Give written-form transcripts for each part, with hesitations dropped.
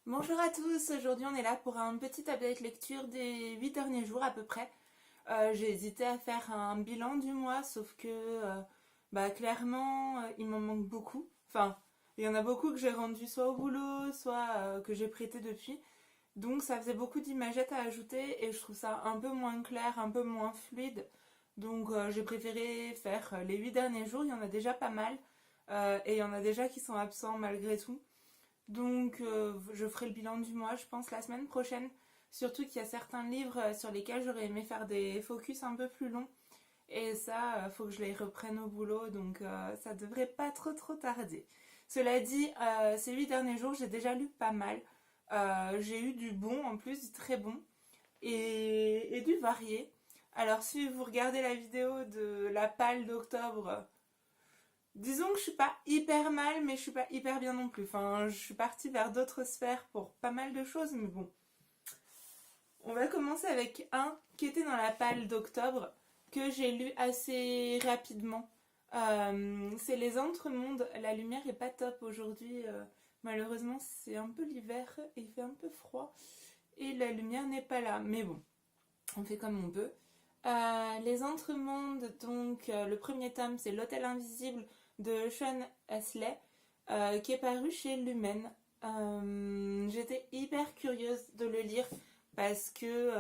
Bonjour à tous, aujourd'hui on est là pour un petit update lecture des 8 derniers jours à peu près. J'ai hésité à faire un bilan du mois, sauf que clairement il m'en manque beaucoup. Enfin, il y en a beaucoup que j'ai rendu soit au boulot, soit que j'ai prêté depuis. Donc ça faisait beaucoup d'imagettes à ajouter et je trouve ça un peu moins clair, un peu moins fluide. Donc j'ai préféré faire les 8 derniers jours, il y en a déjà pas mal. Et il y en a déjà qui sont absents malgré tout. Donc je ferai le bilan du mois, je pense, la semaine prochaine. Surtout qu'il y a certains livres sur lesquels j'aurais aimé faire des focus un peu plus longs. Et ça, faut que je les reprenne au boulot, donc ça devrait pas trop tarder. Cela dit, ces 8 derniers jours, j'ai déjà lu pas mal. J'ai eu du bon en plus, du très bon, et du varié. Alors si vous regardez la vidéo de la palle d'octobre, disons que je suis pas hyper mal, mais je suis pas hyper bien non plus. Enfin, je suis partie vers d'autres sphères pour pas mal de choses, mais bon. On va commencer avec un qui était dans la palle d'octobre, que j'ai lu assez rapidement. C'est Les Entremondes. La lumière est pas top aujourd'hui. Malheureusement, c'est un peu l'hiver et il fait un peu froid. Et la lumière n'est pas là. Mais bon, on fait comme on peut. Les Entremondes, donc le premier tome, c'est L'Hôtel Invisible de Sean Astley, qui est paru chez Lumen. J'étais hyper curieuse de le lire parce que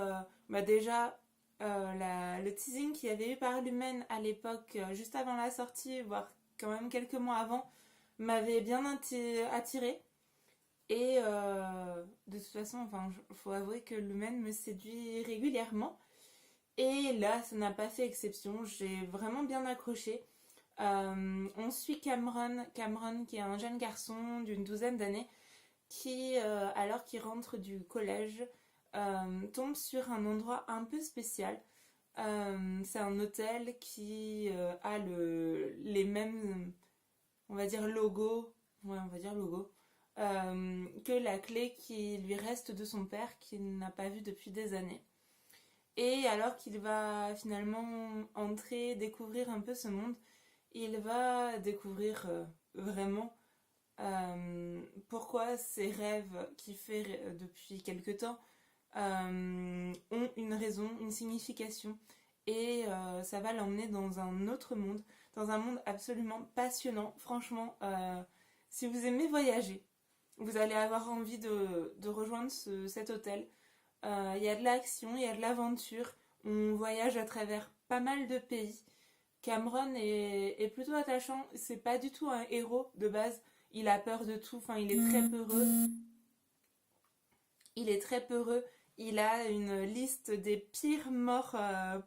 déjà le teasing qu'il y avait eu par Lumen à l'époque, juste avant la sortie, voire quand même quelques mois avant, m'avait bien attirée. Et de toute façon, enfin, faut avouer que Lumen me séduit régulièrement. Et là, ça n'a pas fait exception. J'ai vraiment bien accroché. On suit Cameron qui est un jeune garçon d'une douzaine d'années qui, alors qu'il rentre du collège, tombe sur un endroit un peu spécial. C'est un hôtel qui a les mêmes, on va dire, logos, ouais, on va dire logo, que la clé qui lui reste de son père qu'il n'a pas vu depuis des années. Et alors qu'il va finalement entrer, découvrir un peu ce monde, il va découvrir vraiment pourquoi ses rêves qu'il fait depuis quelque temps ont une raison, une signification. Et ça va l'emmener dans un autre monde, dans un monde absolument passionnant. Franchement, si vous aimez voyager, vous allez avoir envie de rejoindre cet hôtel. Il y a de l'action, il y a de l'aventure. On voyage à travers pas mal de pays. Cameron est plutôt attachant. C'est pas du tout un héros de base. Il a peur de tout. Enfin, il est très peureux. Il est très peureux. Il a une liste des pires morts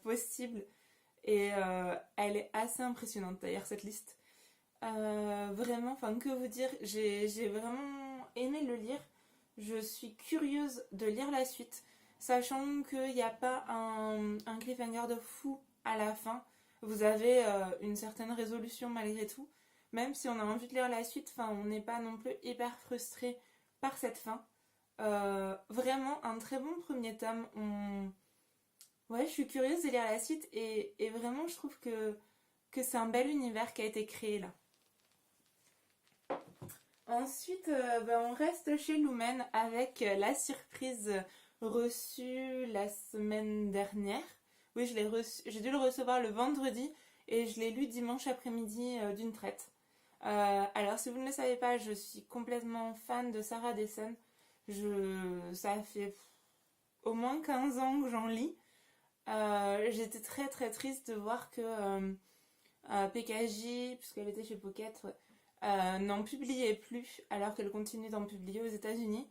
possibles. Et elle est assez impressionnante d'ailleurs, cette liste. Vraiment, enfin, que vous dire, j'ai vraiment aimé le lire. Je suis curieuse de lire la suite, sachant qu'il n'y a pas un cliffhanger de fou à la fin. Vous avez une certaine résolution malgré tout. Même si on a envie de lire la suite, enfin, on n'est pas non plus hyper frustré par cette fin. Vraiment un très bon premier tome. Ouais, je suis curieuse de lire la suite et vraiment je trouve que c'est un bel univers qui a été créé là. Ensuite, on reste chez Lumen avec la surprise reçue la semaine dernière. Oui, j'ai dû le recevoir le vendredi et je l'ai lu dimanche après-midi d'une traite. Alors, si vous ne le savez pas, je suis complètement fan de Sarah Dessen. Ça fait au moins 15 ans que j'en lis. J'étais très triste de voir que PKJ, puisqu'elle était chez Pocket, ouais, n'en publiait plus alors qu'elle continue d'en publier aux États-Unis.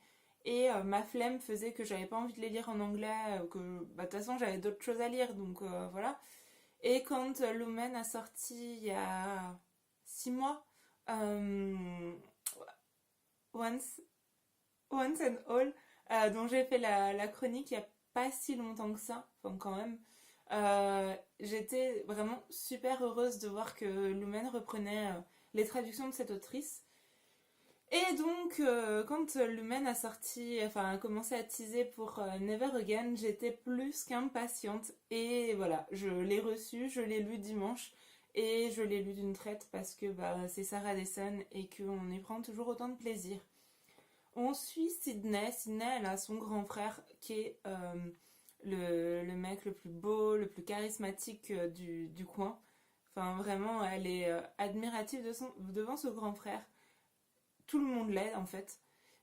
Et ma flemme faisait que j'avais pas envie de les lire en anglais, que de toute façon j'avais d'autres choses à lire, donc voilà. Et quand Lumen a sorti il y a 6 mois, euh, Once, Once and All, dont j'ai fait la chronique il y a pas si longtemps que ça, enfin quand même, j'étais vraiment super heureuse de voir que Lumen reprenait les traductions de cette autrice. Et donc, quand Lumen a sorti, enfin, a commencé à teaser pour Never Again, j'étais plus qu'impatiente. Et voilà, je l'ai reçu, je l'ai lu dimanche. Et je l'ai lu d'une traite parce que c'est Sarah Dessen et qu'on y prend toujours autant de plaisir. On suit Sydney. Sydney, elle a son grand frère qui est le mec le plus beau, le plus charismatique du coin. Enfin, vraiment, elle est admirative devant ce grand frère. Tout le monde l'aide en fait.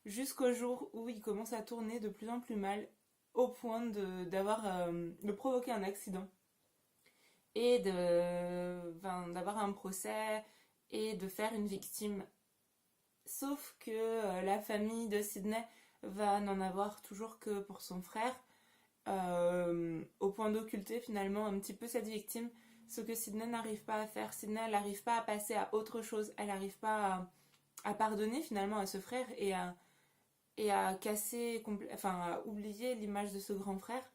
Jusqu'au jour où il commence à tourner de plus en plus mal, au point de provoquer un accident et d'avoir un procès et de faire une victime. Sauf que la famille de Sydney va n'en avoir toujours que pour son frère, au point d'occulter finalement un petit peu cette victime, ce que Sydney n'arrive pas à faire. Sydney, elle n'arrive pas à passer à autre chose, elle n'arrive pas à pardonner finalement à ce frère et à casser, enfin à oublier l'image de ce grand frère.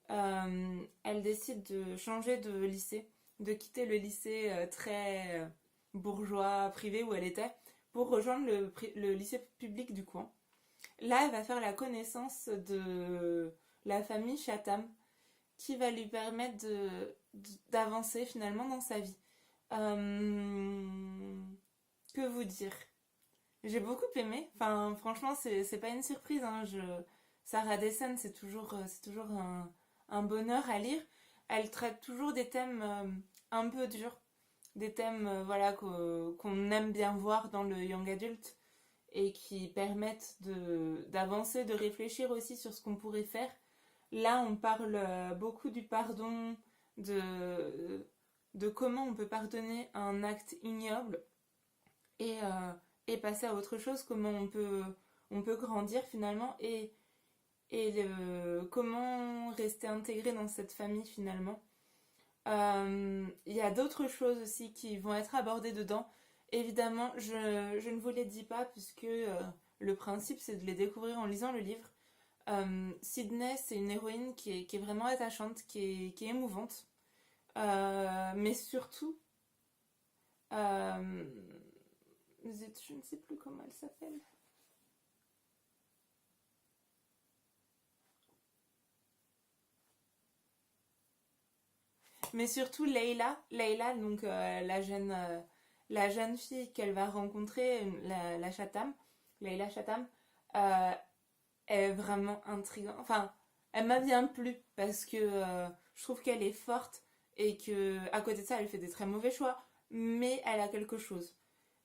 Elle décide de changer de lycée, de quitter le lycée très bourgeois privé où elle était pour rejoindre le lycée public du coin. Là, elle va faire la connaissance de la famille Chatham qui va lui permettre d'avancer finalement dans sa vie. Euh, que vous dire? J'ai beaucoup aimé. Enfin, franchement, c'est pas une surprise, hein. Sarah Dessen, c'est toujours un bonheur à lire. Elle traite toujours des thèmes un peu durs, des thèmes voilà, qu'on aime bien voir dans le young adult et qui permettent d'avancer, de réfléchir aussi sur ce qu'on pourrait faire. Là, on parle beaucoup du pardon, de comment on peut pardonner un acte ignoble et, euh, et passer à autre chose, comment on peut grandir finalement et comment rester intégré dans cette famille finalement. Il y a d'autres choses aussi qui vont être abordées dedans. Évidemment, je ne vous les dis pas puisque le principe c'est de les découvrir en lisant le livre. Sydney, c'est une héroïne qui est vraiment attachante, qui est émouvante. Mais surtout, euh, je ne sais plus comment elle s'appelle. Mais surtout Leila donc la jeune fille qu'elle va rencontrer, la Chatham, Leila Chatham, euh, est vraiment intrigante. Enfin, elle m'a bien plu parce que je trouve qu'elle est forte et que à côté de ça, elle fait des très mauvais choix, mais elle a quelque chose.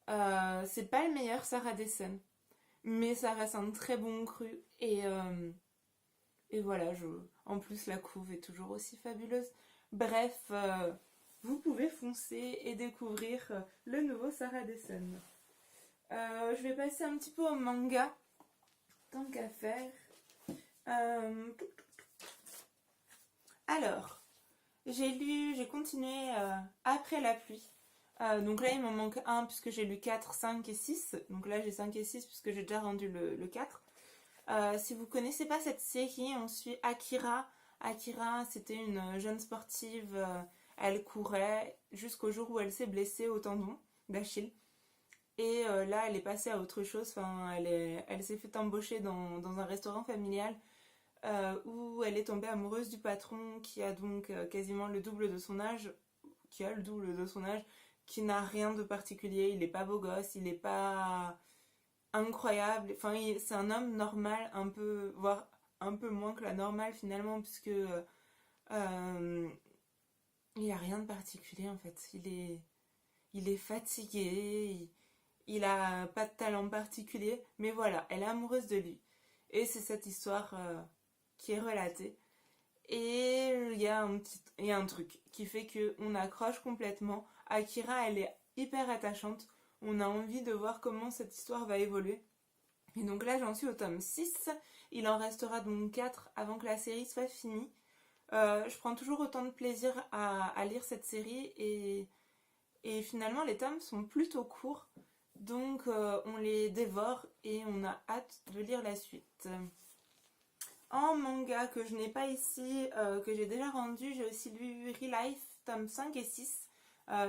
C'est pas le meilleur Sarah Dessen, mais ça reste un très bon cru et voilà, en plus la couve est toujours aussi fabuleuse. Bref, vous pouvez foncer et découvrir le nouveau Sarah Dessen. Je vais passer un petit peu au manga, tant qu'à faire. Euh, alors, j'ai continué après la pluie. Donc là, il m'en manque un puisque j'ai lu 4, 5 et 6. Donc là, j'ai 5 et 6 puisque j'ai déjà rendu le 4. Si vous connaissez pas cette série, on suit Akira. Akira, c'était une jeune sportive. Elle courait jusqu'au jour où elle s'est blessée au tendon d'Achille. Et là, elle est passée à autre chose. Enfin, elle s'est fait embaucher dans un restaurant familial où elle est tombée amoureuse du patron qui a donc quasiment le double de son âge, qui a le double de son âge, qui n'a rien de particulier. Il n'est pas beau gosse, il n'est pas incroyable. Enfin, c'est un homme normal, un peu, voire un peu moins que la normale finalement, puisque il n'y a rien de particulier en fait. Il est fatigué, il a pas de talent particulier, mais voilà, elle est amoureuse de lui. Et c'est cette histoire qui est relatée. Et il y a un truc qui fait que on accroche complètement. Akira, elle est hyper attachante. On a envie de voir comment cette histoire va évoluer. Et donc là, j'en suis au tome 6. Il en restera donc 4 avant que la série soit finie. Je prends toujours autant de plaisir à lire cette série et finalement les tomes sont plutôt courts. Donc on les dévore et on a hâte de lire la suite. En manga que je n'ai pas ici, que j'ai déjà rendu, j'ai aussi lu Relife, tome 5 et 6.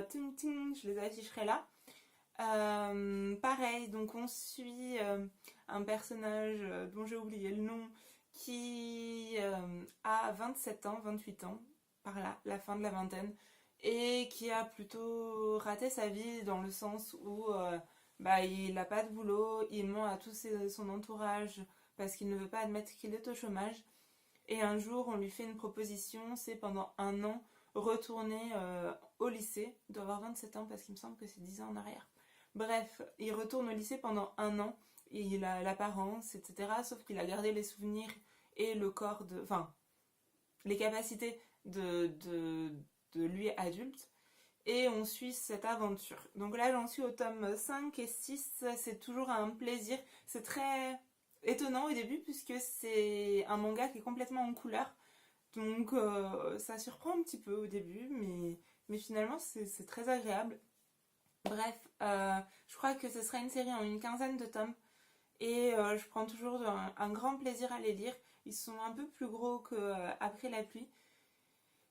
Ting ting, je les afficherai là. Pareil, donc on suit un personnage dont j'ai oublié le nom qui a 27 ans, 28 ans, par là, la fin de la vingtaine, et qui a plutôt raté sa vie dans le sens où bah, il n'a pas de boulot, il ment à son entourage parce qu'il ne veut pas admettre qu'il est au chômage. Et un jour, on lui fait une proposition, c'est pendant un an retourner au lycée. Il doit avoir 27 ans parce qu'il me semble que c'est 10 ans en arrière. Bref, il retourne au lycée pendant un an. Il a l'apparence, etc. Sauf qu'il a gardé les souvenirs et le corps de... Enfin, les capacités de lui adulte. Et on suit cette aventure. Donc là, j'en suis au tome 5 et 6. C'est toujours un plaisir. C'est très étonnant au début puisque c'est un manga qui est complètement en couleur. Donc ça surprend un petit peu au début, mais finalement c'est très agréable. Bref, je crois que ce sera une série en une quinzaine de tomes. Et je prends toujours un grand plaisir à les lire. Ils sont un peu plus gros qu'Après la pluie.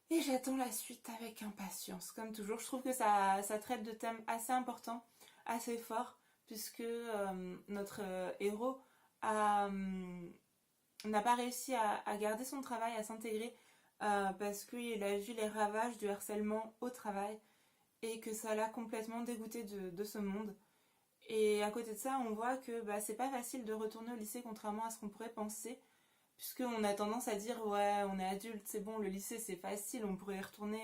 Et j'attends la suite avec impatience. Comme toujours, je trouve que ça traite de thèmes assez importants, assez forts, puisque notre héros n'a pas réussi à garder son travail, à s'intégrer, parce qu'il a vu les ravages du harcèlement au travail et que ça l'a complètement dégoûté de ce monde. Et à côté de ça, on voit que bah, c'est pas facile de retourner au lycée contrairement à ce qu'on pourrait penser, puisqu'on a tendance à dire ouais, on est adulte, c'est bon, le lycée c'est facile, on pourrait y retourner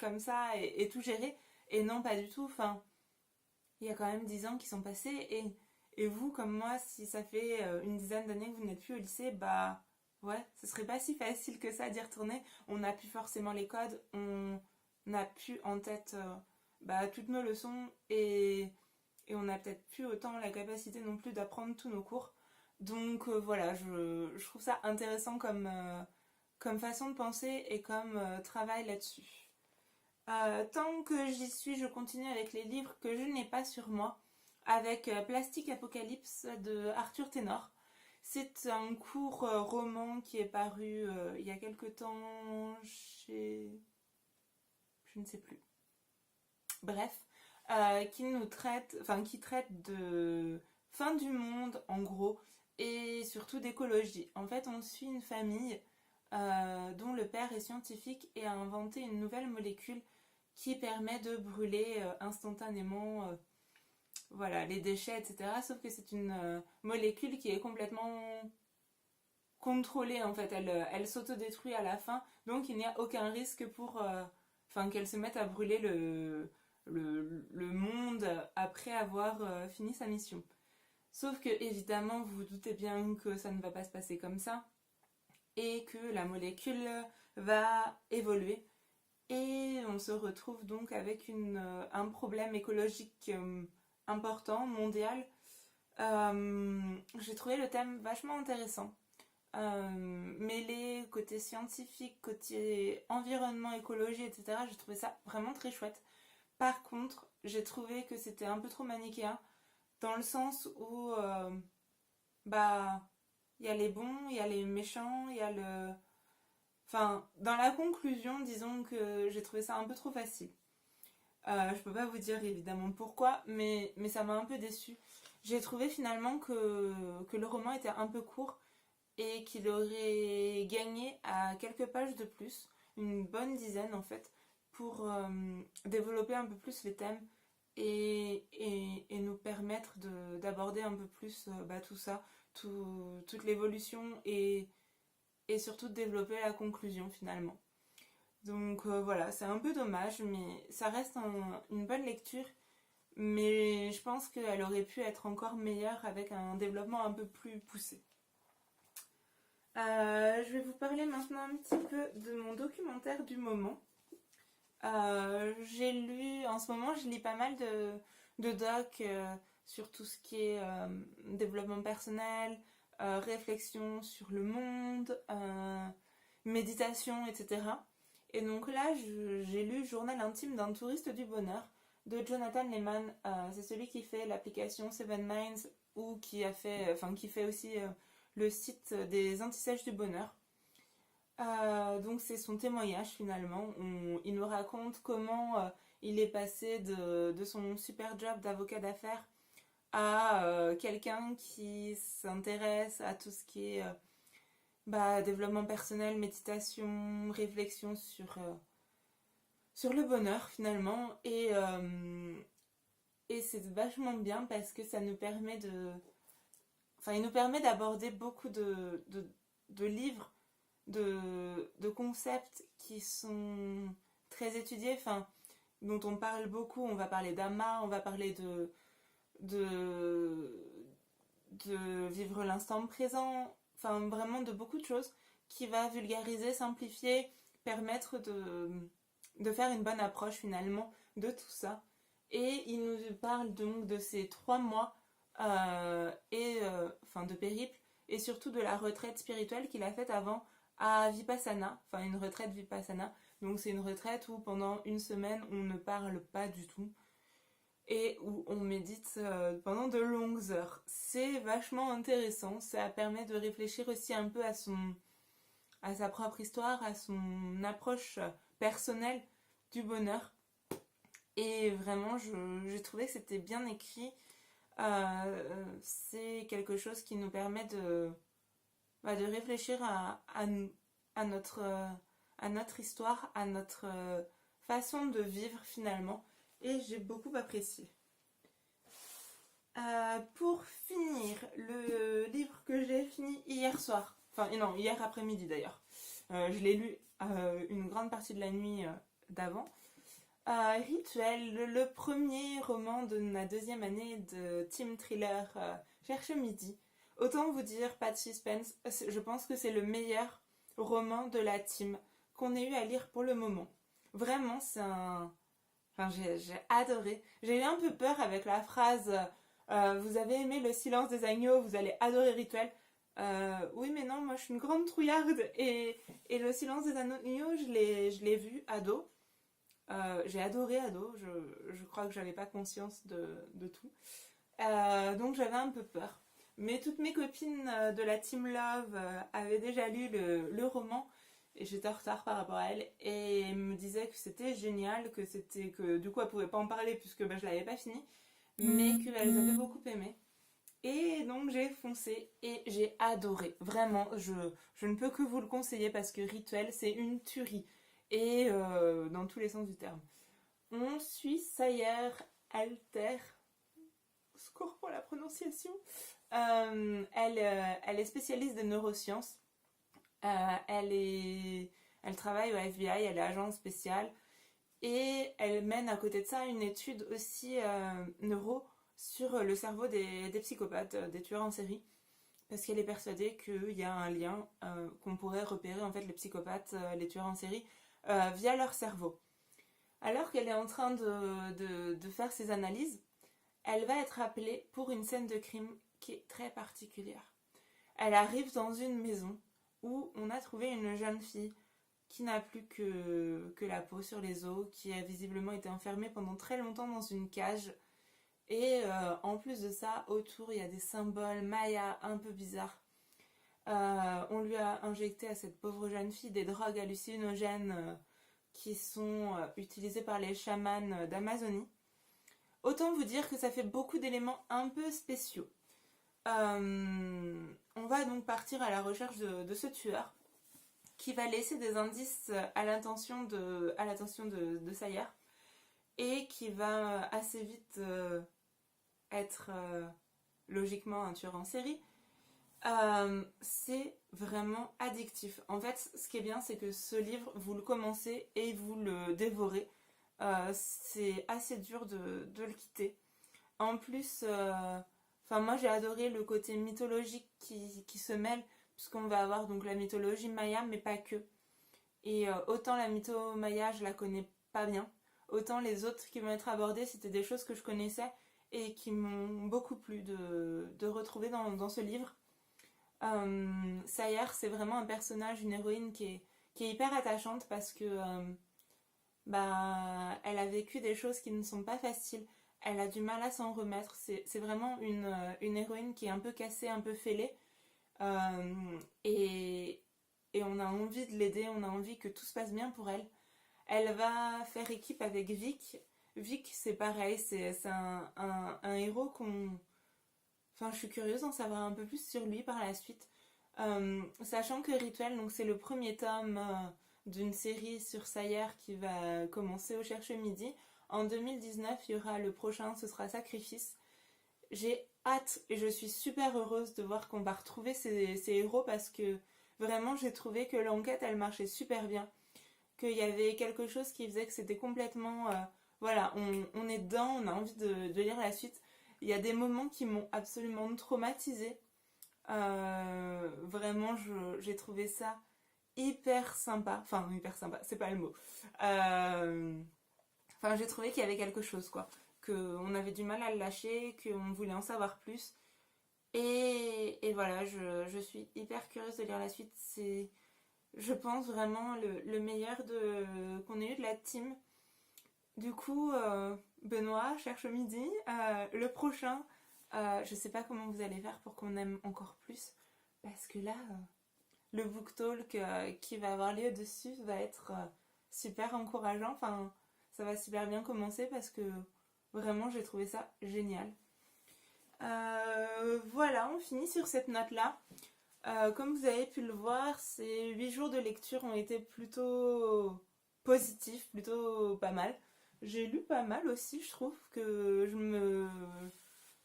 comme ça et tout gérer. Et non, pas du tout. Enfin, il y a quand même 10 ans qui sont passés et vous, comme moi, si ça fait une dizaine d'années que vous n'êtes plus au lycée, bah ouais, ce serait pas si facile que ça d'y retourner. On n'a plus forcément les codes, on n'a plus en tête bah, toutes nos leçons et on n'a peut-être plus autant la capacité non plus d'apprendre tous nos cours. Donc voilà, je trouve ça intéressant comme façon de penser et comme travail là-dessus. Tant que j'y suis, je continue avec les livres que je n'ai pas sur moi, avec Plastique Apocalypse de Arthur Ténor. C'est un court roman qui est paru il y a quelque temps chez... je ne sais plus. Bref, qui traite de fin du monde en gros et surtout d'écologie. En fait, on suit une famille dont le père est scientifique et a inventé une nouvelle molécule qui permet de brûler instantanément voilà, les déchets, etc. Sauf que c'est une molécule qui est complètement contrôlée en fait, elle s'autodétruit à la fin, donc il n'y a aucun risque pour qu'elle se mette à brûler le monde après avoir fini sa mission. Sauf que évidemment, vous vous doutez bien que ça ne va pas se passer comme ça et que la molécule va évoluer. Et on se retrouve donc avec un problème écologique important, mondial. J'ai trouvé le thème vachement intéressant. Mêlé côté scientifique, côté environnement, écologie, etc. J'ai trouvé ça vraiment très chouette. Par contre, j'ai trouvé que c'était un peu trop manichéen, dans le sens où bah il y a les bons, il y a les méchants, il y a le... Enfin, dans la conclusion, disons que j'ai trouvé ça un peu trop facile. Je peux pas vous dire évidemment pourquoi, mais ça m'a un peu déçue. J'ai trouvé finalement que le roman était un peu court et qu'il aurait gagné à quelques pages de plus, une bonne dizaine en fait, pour développer un peu plus les thèmes et nous permettre d'aborder un peu plus bah, tout ça, toute l'évolution et surtout de développer la conclusion finalement. Donc voilà, c'est un peu dommage, mais ça reste une bonne lecture. Mais je pense qu'elle aurait pu être encore meilleure avec un développement un peu plus poussé. Je vais vous parler maintenant un petit peu de mon documentaire du moment. J'ai lu, en ce moment, je lis pas mal de docs sur tout ce qui est développement personnel, réflexion sur le monde, méditation, etc. Et donc là, j'ai lu Journal intime d'un touriste du bonheur de Jonathan Lehman. C'est celui qui fait l'application Seven Minds ou qui fait aussi le site des antisèches du bonheur. Donc c'est son témoignage finalement. Il nous raconte comment il est passé de son super job d'avocat d'affaires à quelqu'un qui s'intéresse à tout ce qui est bah, développement personnel, méditation, réflexion sur le bonheur finalement. Et c'est vachement bien parce que ça nous permet enfin, il nous permet d'aborder beaucoup de livres, de concepts qui sont très étudiés, enfin, dont on parle beaucoup. On va parler d'Ama, on va parler de, de vivre l'instant présent, enfin, vraiment de beaucoup de choses qui va vulgariser, simplifier, permettre de faire une bonne approche finalement de tout ça. Et il nous parle donc de ces 3 mois enfin de périple et surtout de la retraite spirituelle qu'il a faite avant à Vipassana, enfin une retraite Vipassana. Donc c'est une retraite où pendant une semaine on ne parle pas du tout et où on médite pendant de longues heures. C'est vachement intéressant, ça permet de réfléchir aussi un peu à sa propre histoire, à son approche personnelle du bonheur. Et vraiment, j'ai trouvé que c'était bien écrit. C'est quelque chose qui nous permet de réfléchir à notre histoire, à notre façon de vivre finalement. Et j'ai beaucoup apprécié. Pour finir, le livre que j'ai fini hier soir, enfin non, hier après-midi d'ailleurs, je l'ai lu une grande partie de la nuit d'avant. Rituel, le premier roman de ma deuxième année de team thriller Cherche Midi. Autant vous dire, pas de suspense, je pense que c'est le meilleur roman de la team qu'on ait eu à lire pour le moment. Vraiment, c'est un... Enfin, j'ai adoré. J'ai eu un peu peur avec la phrase vous avez aimé Le Silence des Agneaux, vous allez adorer Rituel. Oui, mais non, moi je suis une grande trouillarde et Le Silence des Agneaux, je l'ai vu ado. J'ai adoré ado, je crois que j'avais pas conscience de tout. Donc j'avais un peu peur. Mais toutes mes copines de la Team Love avaient déjà lu le roman et j'étais en retard par rapport à elles et me disaient que c'était génial, que du coup elles pouvaient pas en parler puisque je l'avais pas fini, mais qu'elles avaient beaucoup aimé. Et donc j'ai foncé et j'ai adoré. Vraiment, je ne peux que vous le conseiller parce que Rituel, c'est une tuerie. Et dans tous les sens du terme. On suit Sayer Alter. Score pour la prononciation. Elle est spécialiste des neurosciences. Elle travaille au FBI, elle est agente spéciale. Et elle mène à côté de ça une étude aussi neuro sur le cerveau des psychopathes, des tueurs en série. Parce qu'elle est persuadée qu'il y a un lien, qu'on pourrait repérer en fait les psychopathes, les tueurs en série, via leur cerveau. Alors qu'elle est en train de faire ses analyses, elle va être appelée pour une scène de crime qui est très particulière. Elle arrive dans une maison où on a trouvé une jeune fille qui n'a plus que la peau sur les os, qui a visiblement été enfermée pendant très longtemps dans une cage. Et en plus de ça, autour, il y a des symboles mayas un peu bizarres. On lui a injecté à cette pauvre jeune fille des drogues hallucinogènes qui sont utilisées par les chamans d'Amazonie. Autant vous dire que ça fait beaucoup d'éléments un peu spéciaux. On va donc partir à la recherche de ce tueur qui va laisser des indices à l'attention de Sayer et qui va assez vite être logiquement un tueur en série. C'est vraiment addictif. En fait, ce qui est bien, c'est que ce livre, vous le commencez et vous le dévorez. C'est assez dur de le quitter. En plus, moi j'ai adoré le côté mythologique qui se mêle, puisqu'on va avoir donc la mythologie maya, mais pas que. Et autant la mytho maya, je la connais pas bien, autant les autres qui vont être abordées, c'était des choses que je connaissais et qui m'ont beaucoup plu de retrouver dans ce livre. Sayer, c'est vraiment un personnage, une héroïne qui est hyper attachante parce que elle a vécu des choses qui ne sont pas faciles. Elle a du mal à s'en remettre. C'est vraiment une héroïne qui est un peu cassée, un peu fêlée. Et on a envie de l'aider, on a envie que tout se passe bien pour elle. Elle va faire équipe avec Vic. Vic, c'est pareil, c'est un héros qu'on... Enfin, je suis curieuse d'en savoir un peu plus sur lui par la suite. Sachant que Rituel, donc c'est le premier tome d'une série sur Sayer qui va commencer au Cherche Midi. En 2019, il y aura le prochain, ce sera Sacrifice. J'ai hâte et je suis super heureuse de voir qu'on va retrouver ces héros parce que vraiment j'ai trouvé que l'enquête elle marchait super bien, qu'il y avait quelque chose qui faisait que c'était complètement... voilà, on est dedans, on a envie de lire la suite. Il y a des moments qui m'ont absolument traumatisée. Vraiment, j'ai trouvé ça hyper sympa. Enfin, hyper sympa, c'est pas le mot. Euh, Enfin, j'ai trouvé qu'il y avait quelque chose, quoi. Qu'on avait du mal à le lâcher, qu'on voulait en savoir plus. Et voilà, je suis hyper curieuse de lire la suite. C'est, je pense, vraiment le meilleur qu'on ait eu de la team. Du coup, Benoît, cherche midi. Le prochain, je sais pas comment vous allez faire pour qu'on aime encore plus. Parce que là, le book talk qui va avoir lieu dessus va être super encourageant. Enfin, ça va super bien commencer parce que vraiment, j'ai trouvé ça génial. Voilà, on finit sur cette note-là. Comme vous avez pu le voir, ces 8 jours de lecture ont été plutôt positifs, plutôt pas mal. J'ai lu pas mal aussi, je trouve que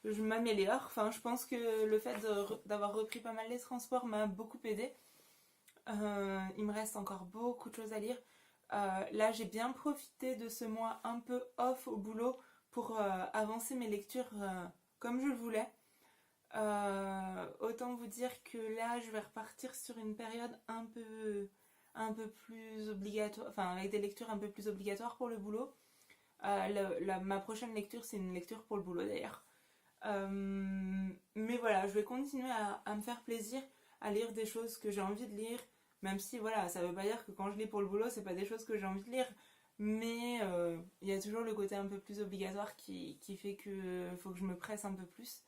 je m'améliore. Enfin, je pense que le fait d'avoir repris pas mal les transports m'a beaucoup aidé. Il me reste encore beaucoup de choses à lire. Là, j'ai bien profité de ce mois un peu off au boulot pour avancer mes lectures comme je le voulais. Autant vous dire que là, je vais repartir sur une période un peu plus obligatoire, enfin avec des lectures un peu plus obligatoires pour le boulot. Ma prochaine lecture, c'est une lecture pour le boulot d'ailleurs. Mais voilà, je vais continuer à me faire plaisir, à lire des choses que j'ai envie de lire, même si voilà, ça veut pas dire que quand je lis pour le boulot, c'est pas des choses que j'ai envie de lire, mais il y a toujours le côté un peu plus obligatoire qui fait que faut que je me presse un peu plus.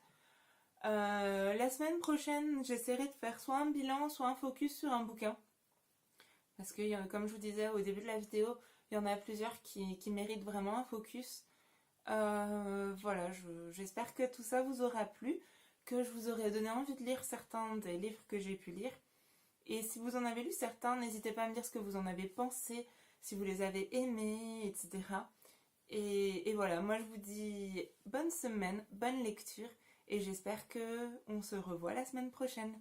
La semaine prochaine, j'essaierai de faire soit un bilan, soit un focus sur un bouquin. Parce que, comme je vous disais au début de la vidéo, il y en a plusieurs qui méritent vraiment un focus. Voilà, j'espère que tout ça vous aura plu, que je vous aurai donné envie de lire certains des livres que j'ai pu lire. Et si vous en avez lu certains, n'hésitez pas à me dire ce que vous en avez pensé, si vous les avez aimés, etc. Et voilà, moi je vous dis bonne semaine, bonne lecture, et j'espère que on se revoit la semaine prochaine.